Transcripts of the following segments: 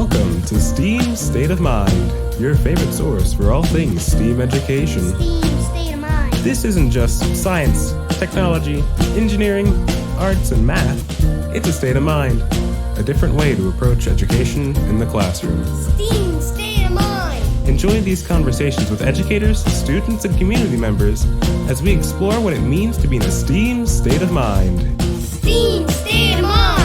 Welcome to STEAM State of Mind, your favorite source for all things STEAM education. STEAM State of Mind. This isn't just science, technology, engineering, arts, and math. It's a state of mind, a different way to approach education in the classroom. STEAM State of Mind. Enjoy these conversations with educators, students, and community members as we explore what it means to be in a STEAM state of mind. STEAM State of Mind.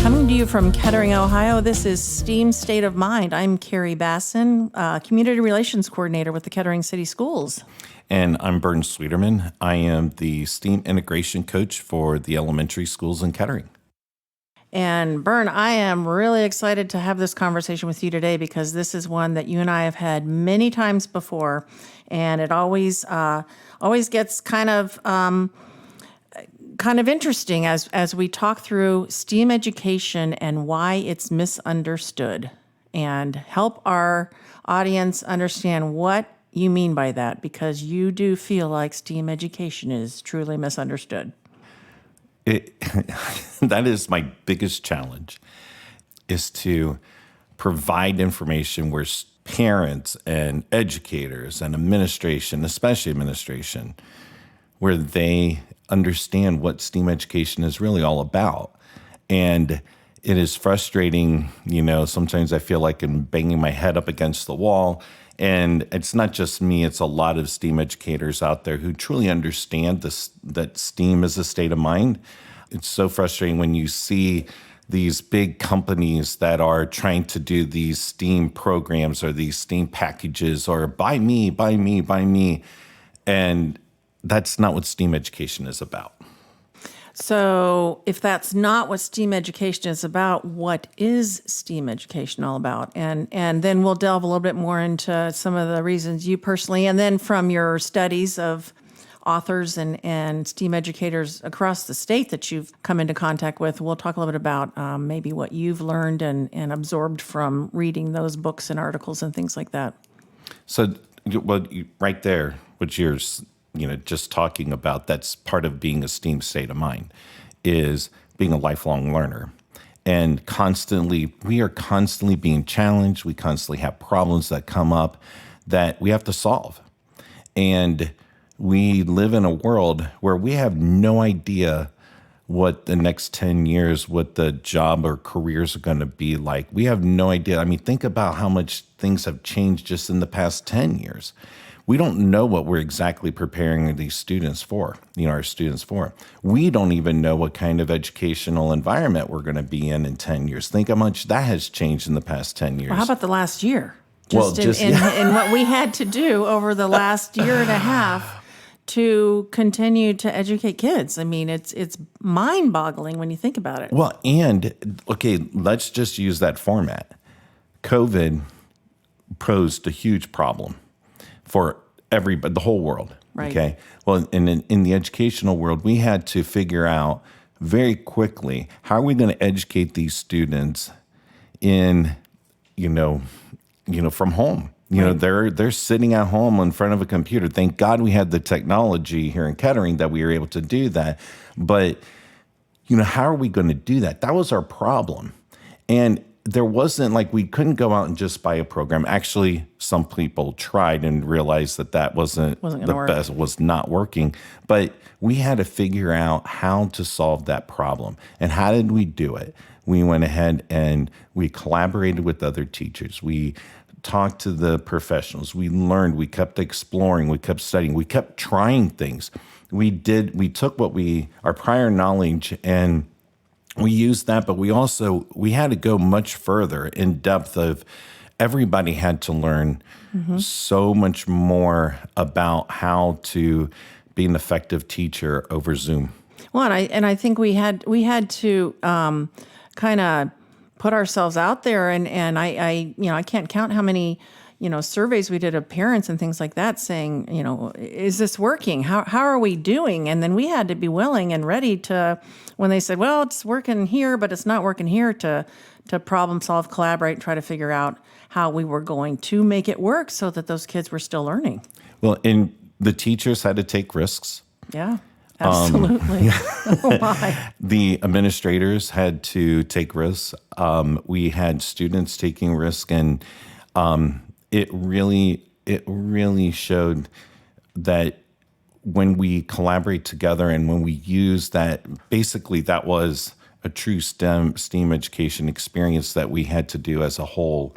Coming to you from Kettering, Ohio, this is STEAM State of Mind. I'm Kari Basson, Community Relations Coordinator with the Kettering City Schools. And I'm Bern Schwieterman. I am the STEAM Integration Coach for the elementary schools in Kettering. And Bern, I am really excited to have this conversation with you today because this is one that you and I have had many times before, and it always gets kind of interesting as we talk through STEAM education and why it's misunderstood, and help our audience understand what you mean by that, because you do feel like STEAM education is truly misunderstood. That is my biggest challenge, is to provide information where parents and educators and administration, especially administration, where they understand what STEAM education is really all about. And it is frustrating, sometimes I feel like I'm banging my head up against the wall. And it's not just me, it's a lot of STEAM educators out there who truly understand that STEAM is a state of mind. It's so frustrating when you see these big companies that are trying to do these STEAM programs or these STEAM packages or buy me. And that's not what STEAM education is about. So if that's not what STEAM education is about, what is STEAM education all about? And then we'll delve a little bit more into some of the reasons you personally, and then from your studies of authors and STEAM educators across the state that you've come into contact with, we'll talk a little bit about maybe what you've learned and absorbed from reading those books and articles and things like that. So right there, what you're just talking about, that's part of being a STEAM state of mind, is being a lifelong learner. And we are constantly being challenged. We constantly have problems that come up that we have to solve. And we live in a world where we have no idea what the next 10 years, what the job or careers are going to be like. We have no idea. I mean, think about how much things have changed just in the past 10 years. We don't know what we're exactly preparing these students for, our students for. We don't even know what kind of educational environment we're going to be in 10 years. Think how much that has changed in the past 10 years. Well, how about the last year? In what we had to do over the last year and a half to continue to educate kids. I mean, it's mind-boggling when you think about it. Well, and, okay, let's just use that format. COVID posed a huge problem for everybody, the whole world. Right. Okay. Well, in the educational world, we had to figure out very quickly, how are we going to educate these students in, from home? Right. They're sitting at home in front of a computer. Thank God we had the technology here in Kettering that we were able to do that. But, how are we going to do that? That was our problem. And there wasn't we couldn't go out and just buy a program. Actually, some people tried and realized that wasn't the best, was not working. But we had to figure out how to solve that problem. And how did we do it? We went ahead and we collaborated with other teachers. We talked to the professionals. We learned, we kept exploring, we kept studying, we kept trying things. We took our prior knowledge and we used that, but we had to go much further in depth of everybody had to learn so much more about how to be an effective teacher over Zoom. Well, and I think we had to kind of put ourselves out there, and I can't count how many surveys we did of parents and things like that saying, is this working? How are we doing? And then we had to be willing and ready to, when they said, well, it's working here, but it's not working here, to problem solve, collaborate, and try to figure out how we were going to make it work so that those kids were still learning. Well, and the teachers had to take risks. Yeah. Absolutely. Oh my. The administrators had to take risks. We had students taking risks, and it really showed that when we collaborate together and when we use that, basically that was a true STEAM education experience that we had to do as a whole.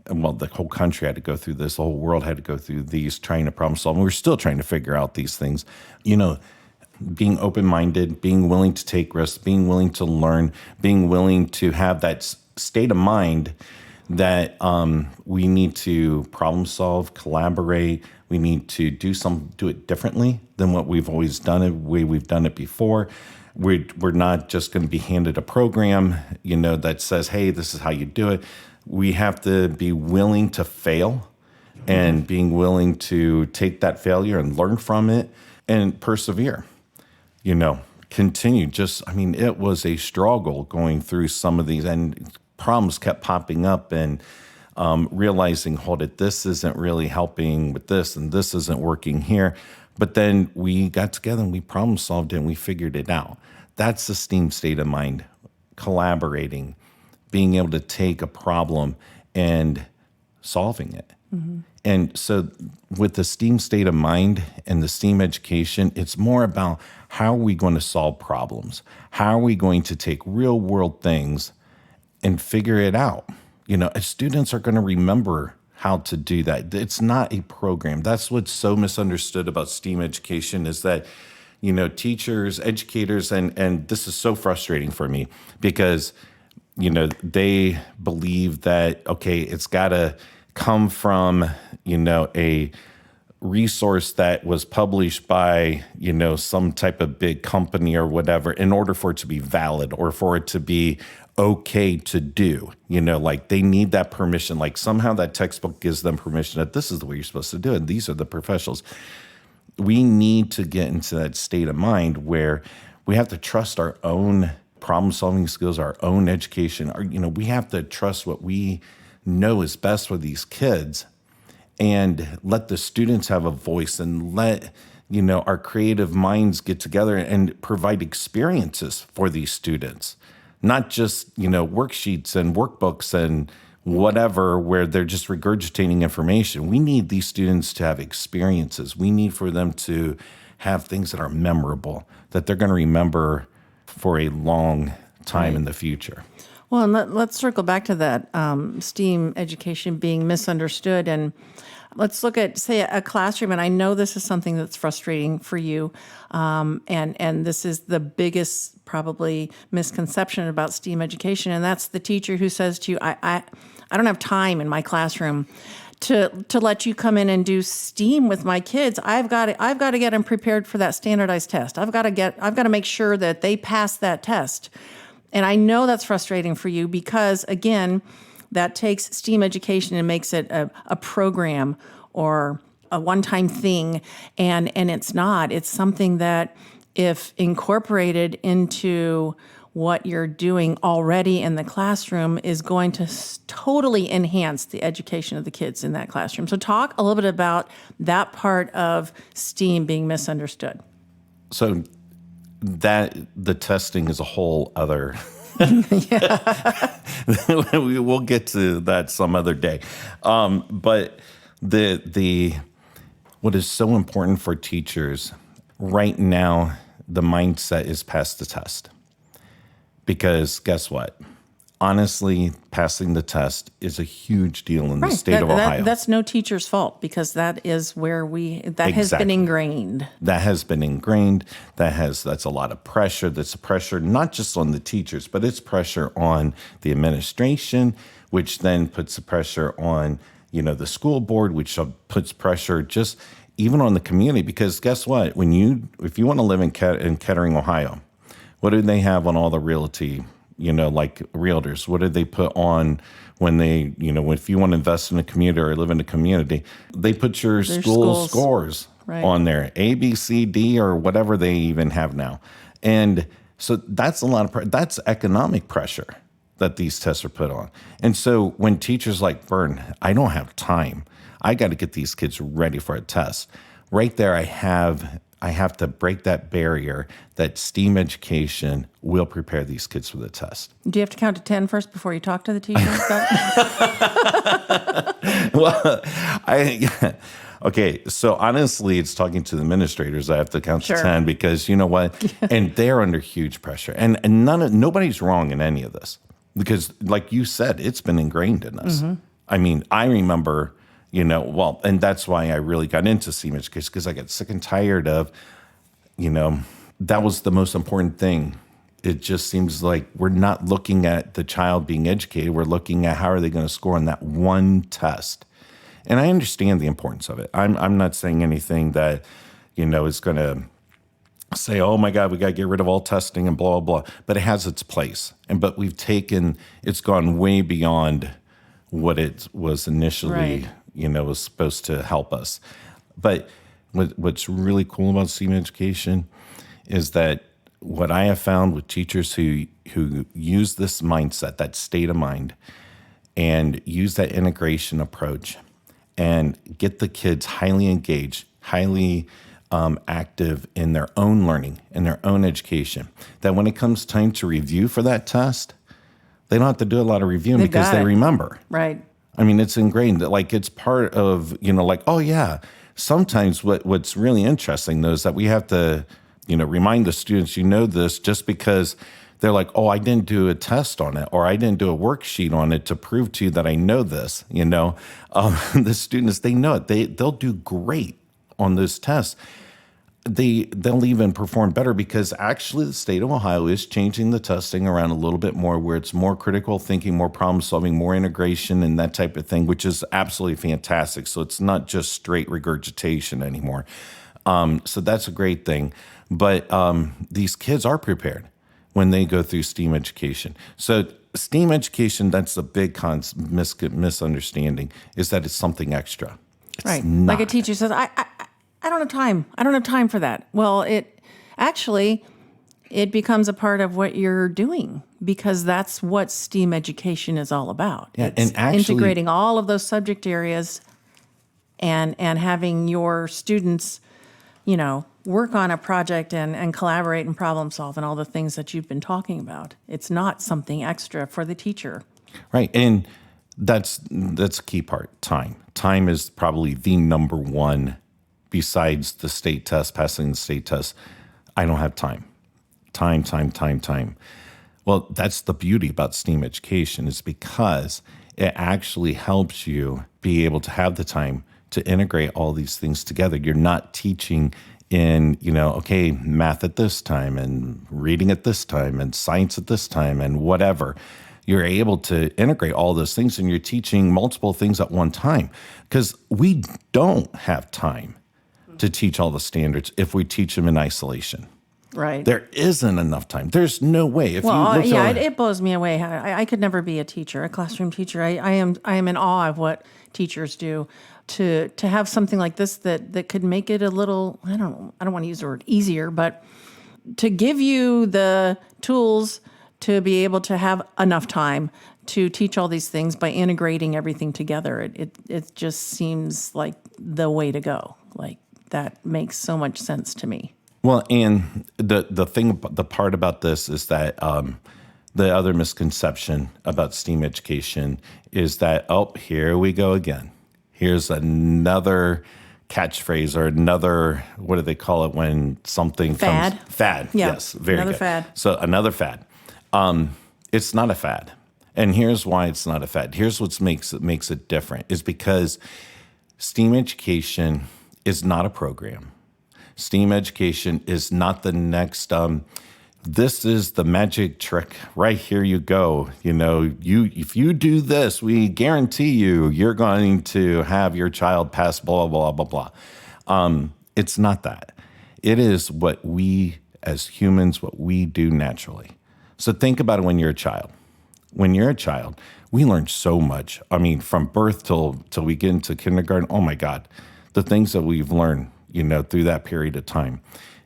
Well, the whole country had to go through this. The whole world had to go through these, trying to problem solve. And we're still trying to figure out these things. Being open-minded, being willing to take risks, being willing to learn, being willing to have that state of mind that we need to problem solve, collaborate. We need to do it differently than what we've always done it, the way we've done it before. We're not just going to be handed a program, that says, hey, this is how you do it. We have to be willing to fail and being willing to take that failure and learn from it and persevere, continue. It was a struggle going through some of these, and problems kept popping up, and realizing, hold it, this isn't really helping with this, and this isn't working here. But then we got together and we problem solved it and we figured it out. That's the STEAM state of mind, collaborating, being able to take a problem and solving it. Mm-hmm. And so with the STEAM state of mind and the STEAM education, it's more about how are we going to solve problems? How are we going to take real world things and figure it out? Students are going to remember how to do that. It's not a program. That's what's so misunderstood about STEAM education is that, teachers, educators, and this is so frustrating for me because they believe that, okay, it's got to come from, a resource that was published by, some type of big company or whatever in order for it to be valid or for it to be okay to do. They need that permission. Like somehow that textbook gives them permission that this is the way you're supposed to do it. These are the professionals. We need to get into that state of mind where we have to trust our own problem-solving skills, our own education. We have to trust what we know is best for these kids and let the students have a voice and let, our creative minds get together and provide experiences for these students, not just, worksheets and workbooks and whatever, where they're just regurgitating information. We need these students to have experiences. We need for them to have things that are memorable, that they're going to remember for a long time in the future. Well, and let's circle back to that STEAM education being misunderstood. And let's look at, say, a classroom. And I know this is something that's frustrating for you. And this is the biggest, probably, misconception about STEAM education. And that's the teacher who says to you, I don't have time in my classroom to let you come in and do STEAM with my kids. I've got to get them prepared for that standardized test. I've got to make sure that they pass that test. And I know that's frustrating for you because, again, that takes STEAM education and makes it a program or a one-time thing. And it's not. It's something that, if incorporated into what you're doing already in the classroom, is going to totally enhance the education of the kids in that classroom. So talk a little bit about that part of STEAM being misunderstood. So that the testing is a whole other we'll get to that some other day. But the what is so important for teachers right now, the mindset is pass the test. Because guess what? Honestly, passing the test is a huge deal in the state of Ohio. That's no teacher's fault because that is where has been ingrained. That has been ingrained. That's a lot of pressure. That's a pressure not just on the teachers, but it's pressure on the administration, which then puts the pressure on, the school board, which puts pressure just even on the community. Because guess what? If you want to live in Kettering, Ohio, what do they have on all the realty? Like realtors, what did they put on when they, if you want to invest in a community or live in a community, they put your school scores on there, A, B, C, D, or whatever they even have now. And so that's a lot of that's economic pressure that these tests are put on. And so when teachers like Bern, I don't have time. I got to get these kids ready for a test. Right there, I have I have to break that barrier that STEAM education will prepare these kids for the test. Do you have to count to 10 first before you talk to the teachers? Well, okay, so honestly, it's talking to the administrators. I have to count to 10 because you know what? And they're under huge pressure. And nobody's wrong in any of this because, like you said, it's been ingrained in us. Mm-hmm. I mean, I remember, and that's why I really got into STEAM education because I got sick and tired of, that was the most important thing. It just seems like we're not looking at the child being educated. We're looking at how are they going to score on that one test. And I understand the importance of it. I'm not saying anything that, is going to say, oh my God, we got to get rid of all testing and blah, blah, blah. But it has its place. But it's gone way beyond what it was initially, was supposed to help us. But what's really cool about STEAM education is that what I have found with teachers who use this mindset, that state of mind, and use that integration approach and get the kids highly engaged, highly active in their own learning, in their own education, that when it comes time to review for that test, they don't have to do a lot of reviewing because they remember. Right. I mean, it's ingrained. Like, it's part of, oh, yeah. Sometimes what's really interesting, though, is that we have to, remind the students, this just because they're like, oh, I didn't do a test on it or I didn't do a worksheet on it to prove to you that I know this, The students, they know it. They'll do great on those tests. They'll even perform better because actually the state of Ohio is changing the testing around a little bit more where it's more critical thinking, more problem solving, more integration and that type of thing, which is absolutely fantastic. So it's not just straight regurgitation anymore. So that's a great thing. But these kids are prepared when they go through STEAM education. So STEAM education, that's the big misunderstanding, is that it's something extra. It's right. not. Like a teacher says, I don't have time. I don't have time for that. Well, it becomes a part of what you're doing because that's what STEAM education is all about. Yeah, it's and actually, integrating all of those subject areas and having your students, work on a project and collaborate and problem solve and all the things that you've been talking about. It's not something extra for the teacher. Right. And that's a key part, time. Time is probably the number one. Besides the state test, passing the state test, I don't have time. Time. Well, that's the beauty about STEAM education is because it actually helps you be able to have the time to integrate all these things together. You're not teaching in, math at this time and reading at this time and science at this time and whatever. You're able to integrate all those things and you're teaching multiple things at one time because we don't have time to teach all the standards if we teach them in isolation. Right. There isn't enough time. There's no way. It blows me away. I could never be a teacher, a classroom teacher. I am in awe of what teachers do. To have something like this that could make it a little, I don't want to use the word easier, but to give you the tools to be able to have enough time to teach all these things by integrating everything together. It just seems like the way to go. Like, that makes so much sense to me. Well, and the part about this is that the other misconception about STEAM education is that, oh, here we go again. Here's another catchphrase or another, what do they call it when something fad? Comes? Fad, yeah. Yes, very another good. Fad. So another fad. It's not a fad. And here's why it's not a fad. Here's what makes it different is because STEAM education is not a program. STEAM education is not the next, this is the magic trick. Right here you go. If you do this, we guarantee you're going to have your child pass blah, blah, blah, blah. It's not that. It is what we as humans, what we do naturally. So think about it when you're a child. When you're a child, we learn so much. I mean, from birth till we get into kindergarten, oh my God, the things that we've learned, through that period of time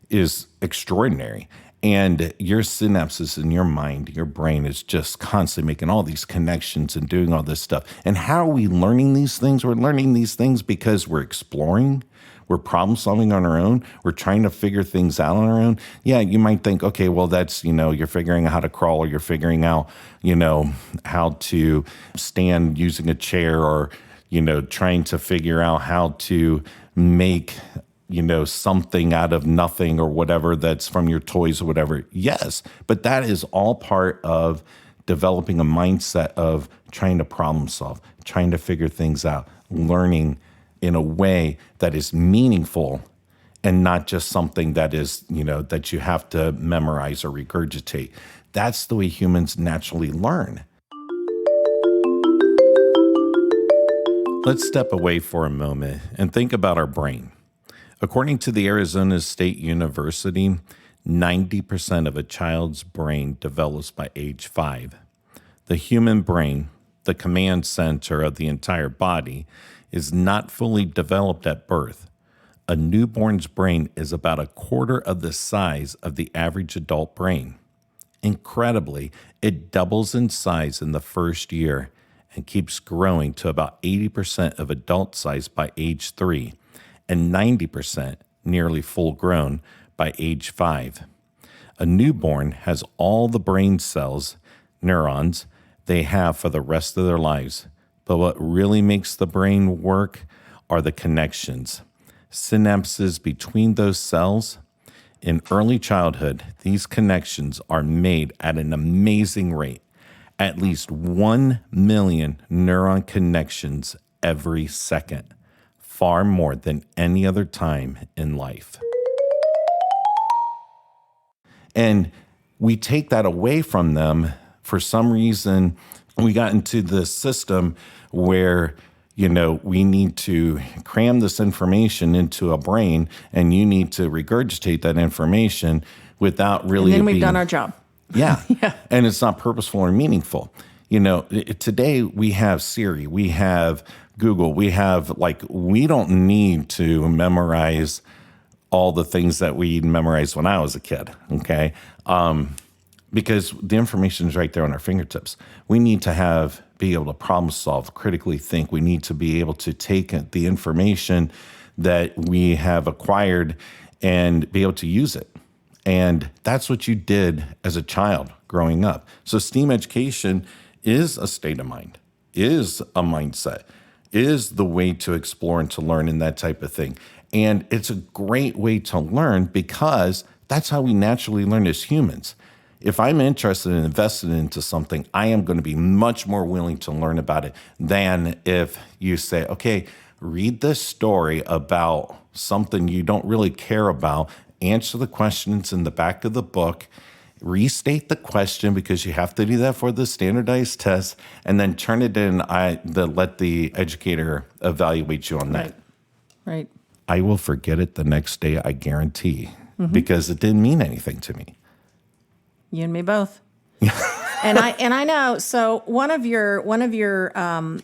is extraordinary. And your synapses in your mind, your brain is just constantly making all these connections and doing all this stuff. And how are we learning these things? We're learning these things because we're exploring, We're problem solving on our own. We're trying to figure things out on our own. Yeah, you might think, okay, well, that's, you're figuring out how to crawl, or you're figuring out, how to stand using a chair, or, trying to figure out how to make, something out of nothing, or whatever that's from your toys or whatever. Yes, but that is all part of developing a mindset of trying to problem solve, trying to figure things out, learning in a way that is meaningful and not just something that is, that you have to memorize or regurgitate. That's the way humans naturally learn. Let's step away for a moment and think about our brain. According to the Arizona State University, 90% of a child's brain develops by age 5. The human brain, the command center of the entire body, is not fully developed at birth. A newborn's brain is about a quarter of the size of the average adult brain. Incredibly, it doubles in size in the first year and keeps growing to about 80% of adult size by age 3 and 90% nearly full grown by age 5. A newborn has all the brain cells, neurons, they have for the rest of their lives. But what really makes the brain work are the connections, synapses between those cells. In early childhood, these connections are made at an amazing rate, at least 1 million neuron connections every second, far more than any other time in life. And we take that away from them. For some reason, we got into this system where, we need to cram this information into a brain, and you need to regurgitate that information without really. And then we've done our job. Yeah. Yeah. And it's not purposeful or meaningful. Today we have Siri, we have Google, we don't need to memorize all the things that we memorized when I was a kid. Okay. Because the information is right there on our fingertips. We need to be able to problem solve, critically think. We need to be able to take the information that we have acquired and be able to use it. And that's what you did as a child growing up. So STEAM education is a state of mind, is a mindset, is the way to explore and to learn and that type of thing. And it's a great way to learn because that's how we naturally learn as humans. If I'm interested and invested into something, I am going to be much more willing to learn about it than if you say, okay, read this story about something you don't really care about, answer the questions in the back of the book, restate the question because you have to do that for the standardized test, and then turn it in, let the educator evaluate you on that. Right. I will forget it the next day, I guarantee, because it didn't mean anything to me. You and me both. and I know. So one of your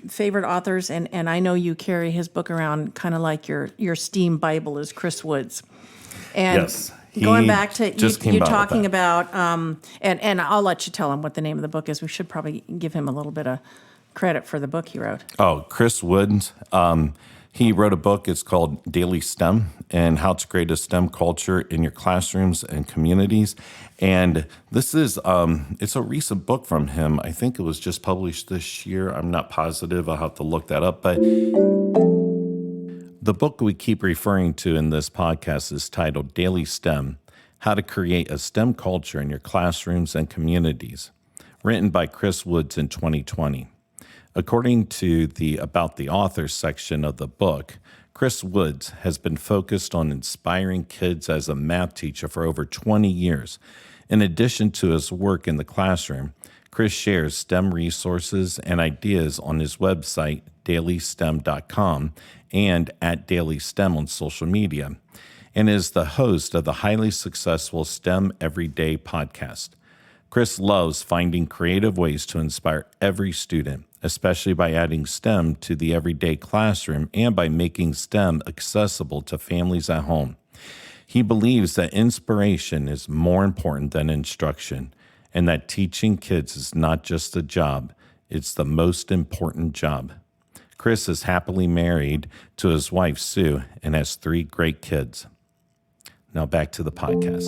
favorite authors, and I know you carry his book around kind of like your STEAM Bible, is Chris Woods. And yes, going back to you talking that. about, and I'll let you tell him what the name of the book is. We should probably give him a little bit of credit for the book he wrote. Oh, Chris Woods. He wrote a book. It's called Daily STEM and How to Create a STEM Culture in Your Classrooms and Communities. And this is, it's a recent book from him. I think it was just published this year. I'm not positive. I'll have to look that up. But the book we keep referring to in this podcast is titled Daily STEM, How to Create a STEM Culture in Your Classrooms and Communities, written by Chris Woods in 2020. According to the About the Author section of the book, Chris Woods has been focused on inspiring kids as a math teacher for over 20 years. In addition to his work in the classroom, Chris shares STEM resources and ideas on his website, dailystem.com, and at DailyStem on social media, and is the host of the highly successful STEM Everyday podcast. Chris loves finding creative ways to inspire every student, especially by adding STEM to the everyday classroom and by making STEM accessible to families at home. He believes that inspiration is more important than instruction, and that teaching kids is not just a job, it's the most important job. Chris is happily married to his wife, Sue, and has 3 great kids. Now back to the podcast.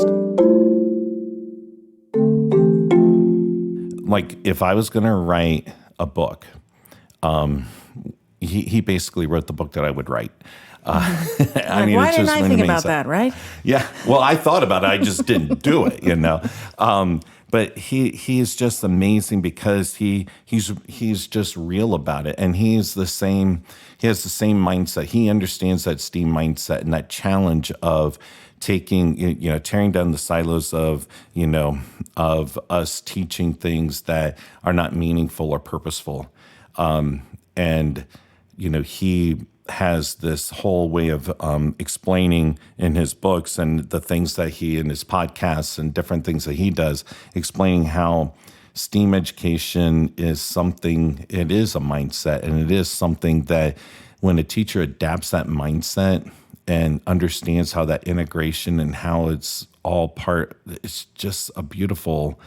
Like, if I was going to write a book, he basically wrote the book that I would write. I mean, why it's didn't just I think amazing. about that, right? Yeah. Well, I thought about it. I just didn't do it, you know. But he is just amazing because he's just real about it, and he has the same mindset. He understands that STEAM mindset and that challenge of tearing down the silos of us teaching things that are not meaningful or purposeful. And he has this whole way of explaining in his books and the things that he in his podcasts and different things that he does, explaining how STEAM education is something, it is a mindset, and it is something that when a teacher adapts that mindset and understands how that integration and how it's all part, it's just a beautiful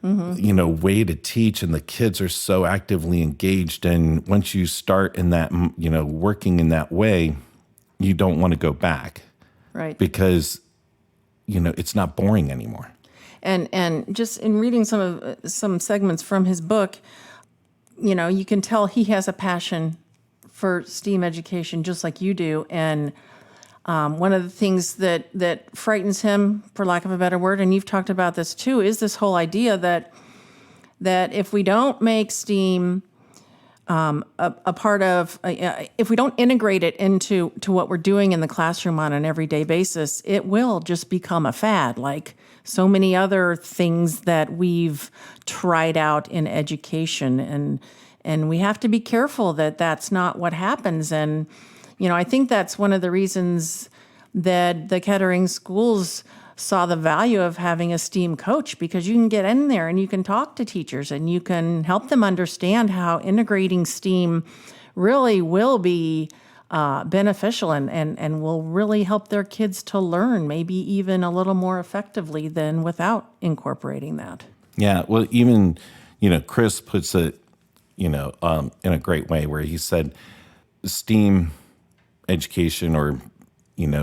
way to teach, and the kids are so actively engaged. And once you start in that, working in that way, you don't want to go back, Right? because it's not boring anymore. And just in reading some segments from his book, you can tell he has a passion for STEAM education, just like you do. And one of the things that frightens him, for lack of a better word, and you've talked about this too, is this whole idea that if we don't make STEAM a part of, if we don't integrate it into what we're doing in the classroom on an everyday basis, it will just become a fad, like so many other things that we've tried out in education. And we have to be careful that that's not what happens. And I think that's one of the reasons that the Kettering schools saw the value of having a STEAM coach, because you can get in there and you can talk to teachers and you can help them understand how integrating STEAM really will be beneficial and will really help their kids to learn maybe even a little more effectively than without incorporating that. Yeah, well, even, Chris puts it, in a great way where he said STEAM education, or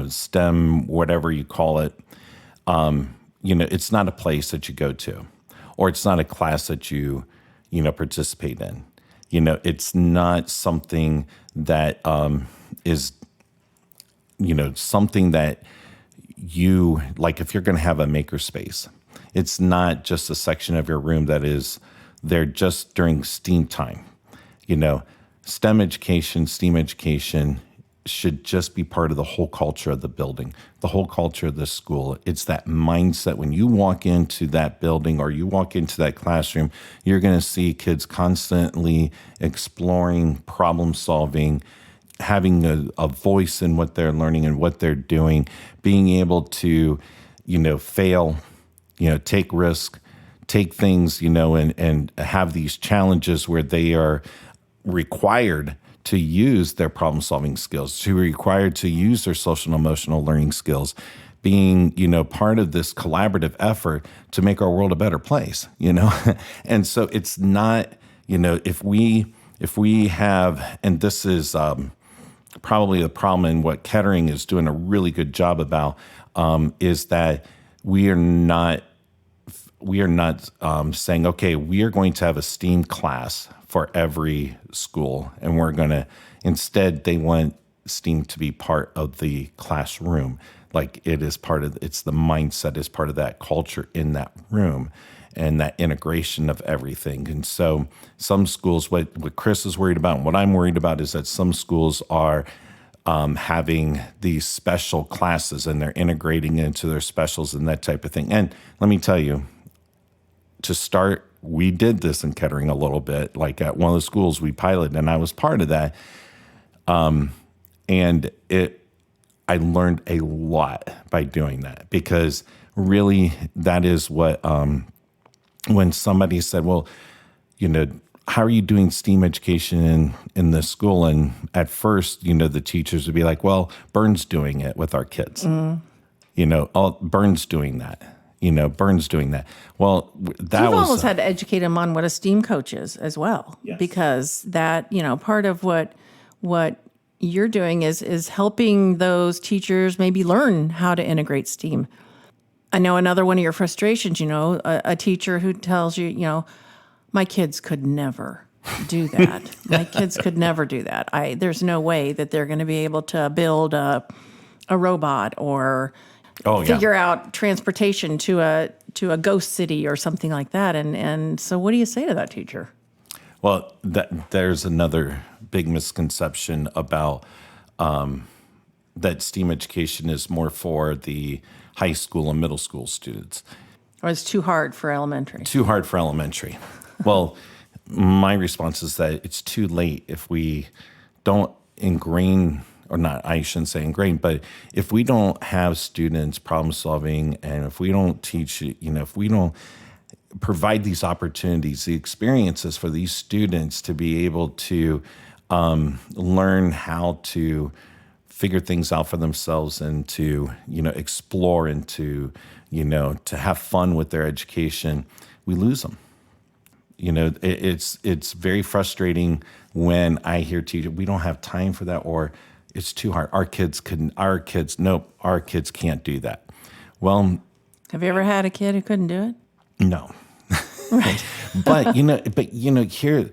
STEM, whatever you call it, it's not a place that you go to, or it's not a class that you participate in. It's not something that is something that you like. If you're going to have a makerspace, it's not just a section of your room that is there just during STEAM time. STEM education, STEAM education should just be part of the whole culture of the building, the whole culture of the school. It's that mindset. When you walk into that building or you walk into that classroom, you're going to see kids constantly exploring, problem solving, having a voice in what they're learning and what they're doing, being able to, fail, take risk, take things, and have these challenges where they are required to use their problem-solving skills, to required to use their social and emotional learning skills, being, part of this collaborative effort to make our world a better place, And so it's not, if we have, and this is probably the problem, and what Kettering is doing a really good job about, is that we are not saying, okay, we are going to have a STEAM class for every school, and we're going to, instead, they want STEAM to be part of the classroom. Like it's the mindset is part of that culture in that room and that integration of everything. And so some schools, what Chris is worried about and what I'm worried about is that some schools are having these special classes and they're integrating into their specials and that type of thing. And let me tell you, to start, we did this in Kettering a little bit, like at one of the schools we piloted, and I was part of that. And I learned a lot by doing that, because really that is what, when somebody said, well, how are you doing STEAM education in this school? And at first, the teachers would be like, well, Bern's doing it with our kids. Bern's doing that. Bern's doing that. Well, that You've was almost had to educate them on what a STEAM coach is as well, because that, part of what you're doing is helping those teachers maybe learn how to integrate STEAM. I know another one of your frustrations, a teacher who tells you, my kids could never do that. My kids could never do that. There's no way that they're going to be able to build a robot or figure out transportation to a ghost city or something like that. And so what do you say to that teacher? Well, there's another big misconception about that STEAM education is more for the high school and middle school students. Or it's too hard for elementary. Too hard for elementary. Well, my response is that it's too late if we don't ingrain, or not, I shouldn't say ingrain, but if we don't have students problem solving, and if we don't teach, if we don't provide these opportunities, the experiences for these students to be able to learn how to figure things out for themselves and to, explore and to have fun with their education, we lose them. It's very frustrating when I hear teachers, we don't have time for that, or it's too hard. Our kids can't do that. Well, have you ever had a kid who couldn't do it? No. Right. but here,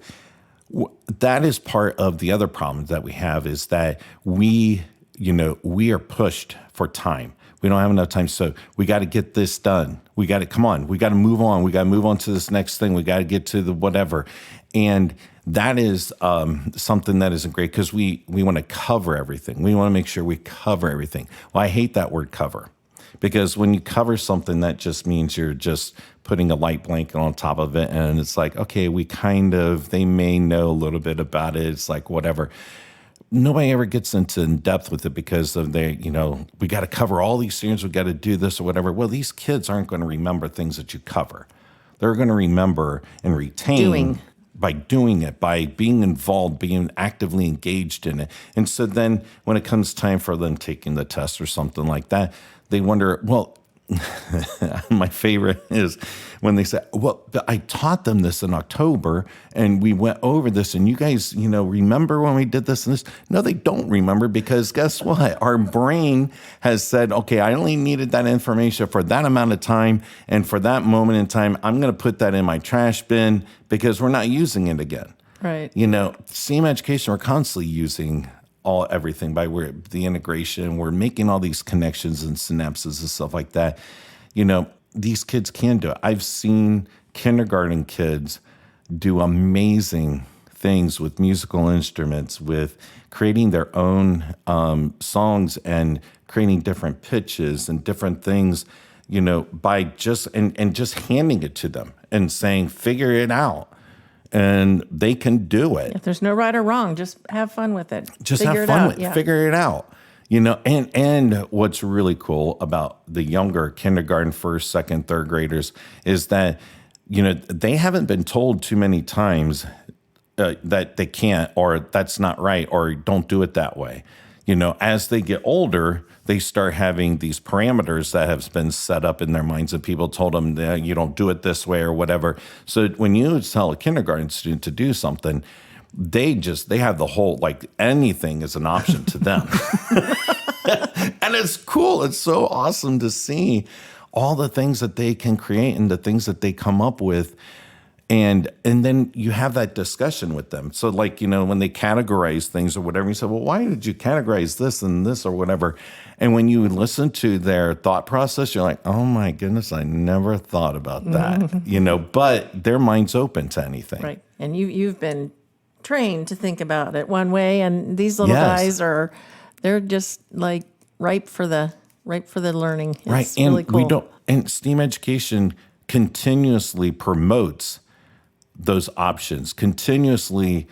that is part of the other problem that we have, is that we are pushed for time. We don't have enough time, so we got to get this done. We got to move on. We got to move on to this next thing. We got to get to the whatever. And that is something that isn't great, because we want to cover everything. We want to make sure we cover everything. Well, I hate that word cover, because when you cover something, that just means you're just putting a light blanket on top of it. And it's like, okay, they may know a little bit about it. It's like, whatever. Nobody ever gets into in depth with it, because of we got to cover all these things. We got to do this or whatever. Well, these kids aren't going to remember things that you cover. They're going to remember and retain by doing it, by being involved, being actively engaged in it. And so then when it comes time for them taking the test or something like that, they wonder, well, my favorite is when they say, well, I taught them this in October and we went over this, and you guys, remember when we did this and this? No, they don't remember, because guess what? Our brain has said, okay, I only needed that information for that amount of time, and for that moment in time, I'm going to put that in my trash bin because we're not using it again. Right. STEAM education, we're constantly using everything by the integration. We're making all these connections and synapses and stuff like that. These kids can do it. I've seen kindergarten kids do amazing things with musical instruments, with creating their own songs and creating different pitches and different things, by just handing it to them and saying, figure it out. And they can do it. If there's no right or wrong, just have fun with it. Figure it out. And what's really cool about the younger kindergarten, first, second, third graders is that, they haven't been told too many times that they can't, or that's not right, or don't do it that way. As they get older, they start having these parameters that have been set up in their minds, and people told them that you don't do it this way or whatever. So when you tell a kindergarten student to do something, they have the whole, like, anything is an option to them. And it's cool. It's so awesome to see all the things that they can create and the things that they come up with. And then you have that discussion with them. So, like, when they categorize things or whatever, you say, well, why did you categorize this and this or whatever? And when you listen to their thought process, you're like, oh my goodness, I never thought about that. But their mind's open to anything. Right. And you've been trained to think about it one way, and these little guys they're just like ripe for the learning. It's right. really cool. And STEAM education continuously promotes those options, continuously,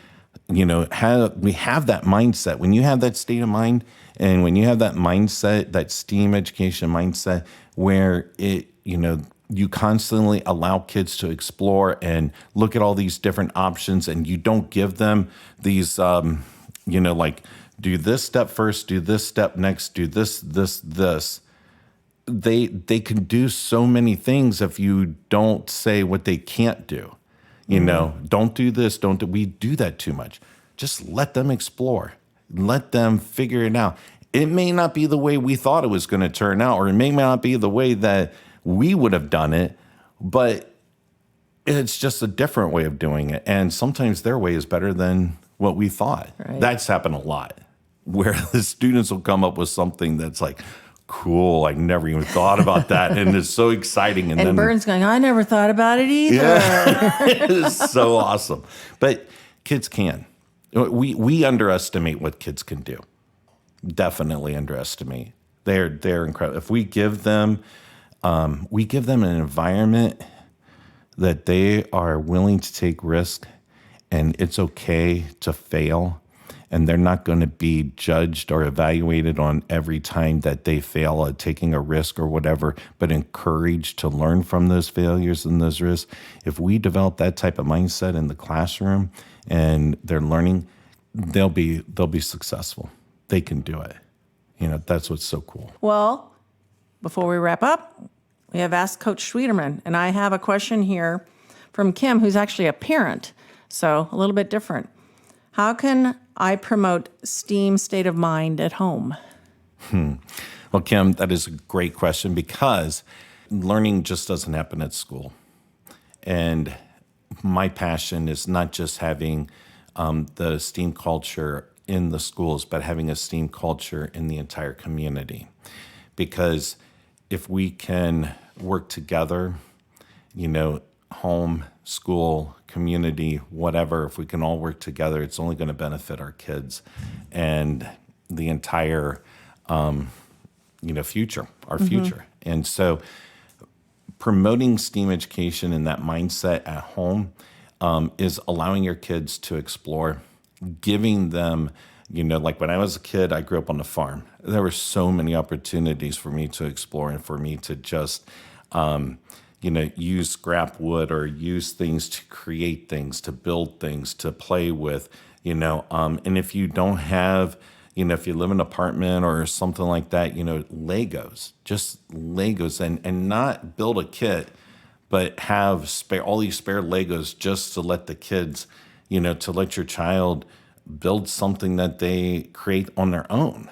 we have that mindset. When you have that state of mind, and when you have that mindset, that STEAM education mindset, where you constantly allow kids to explore and look at all these different options, and you don't give them these, like, do this step first, do this step next, do this. they can do so many things if you don't say what they can't do. You know, don't do this, don't do, we do that too much. Just let them explore. Let them figure it out. It may not be the way we thought it was going to turn out, or it may not be the way that we would have done it, but it's just a different way of doing it. And sometimes their way is better than what we thought. Right. That's happened a lot, where the students will come up with something that's like, cool, I never even thought about that. And it's so exciting. And then Bern's going, I never thought about it either. yeah, it's so awesome. But kids can. We underestimate what kids can do. Definitely underestimate. They're incredible. If we give them an environment that they are willing to take risk, and it's okay to fail, and they're not going to be judged or evaluated on every time that they fail at taking a risk or whatever, but encouraged to learn from those failures and those risks. If we develop that type of mindset in the classroom and they're learning, they'll be successful. They can do it. You know, that's what's so cool. Well, before we wrap up, we have Ask Coach Schwieterman, and I have a question here from Kim, who's actually a parent, so a little bit different. How can I promote STEAM state of mind at home? Well, Kim, that is a great question, because learning just doesn't happen at school. And my passion is not just having the STEAM culture in the schools, but having a STEAM culture in the entire community. Because if we can work together, you know, home, school, community, whatever, if we can all work together, it's only going to benefit our kids and the entire, future, our future. And so promoting STEAM education and that mindset at home is allowing your kids to explore, giving them, like when I was a kid, I grew up on a farm. There were so many opportunities for me to explore and for me to just, use scrap wood or use things to create things, to build things, to play with, and if you don't have, if you live in an apartment or something like that, Legos, just Legos, and not build a kit, but have all these spare Legos just to let the kids, to let your child build something that they create on their own,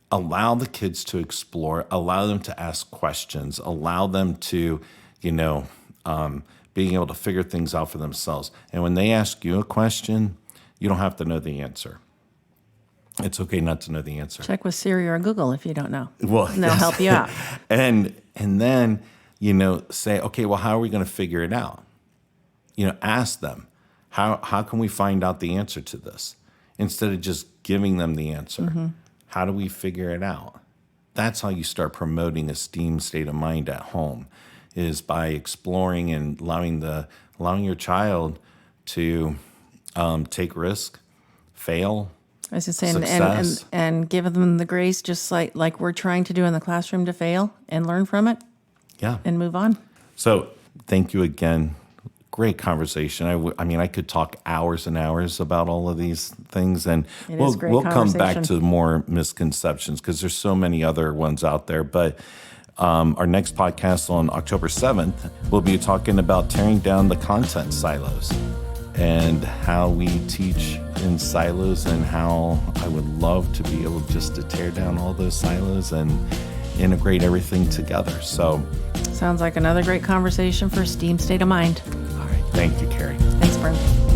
allow the kids to explore, allow them to ask questions, allow them to, being able to figure things out for themselves. And when they ask you a question, you don't have to know the answer. It's okay not to know the answer. Check with Siri or Google if you don't know. Well, and they'll help you out. And then, say, okay, well, how are we going to figure it out? Ask them, how can we find out the answer to this? Instead of just giving them the answer. How do we figure it out? That's how you start promoting a STEAM state of mind at home, is by exploring and allowing your child to take risk, fail, I was just saying, success. and give them the grace, just like we're trying to do in the classroom, to fail and learn from it. Yeah. And move on. So thank you again. Great conversation. I could talk hours and hours about all of these things, and we'll come back to more misconceptions, because there's so many other ones out there. But our next podcast on October 7th, we'll be talking about tearing down the content silos and how we teach in silos, and how I would love to be able just to tear down all those silos and integrate everything together. So sounds like another great conversation for STEAM State of Mind. all right. Thank you, Kari. Thanks, Bern.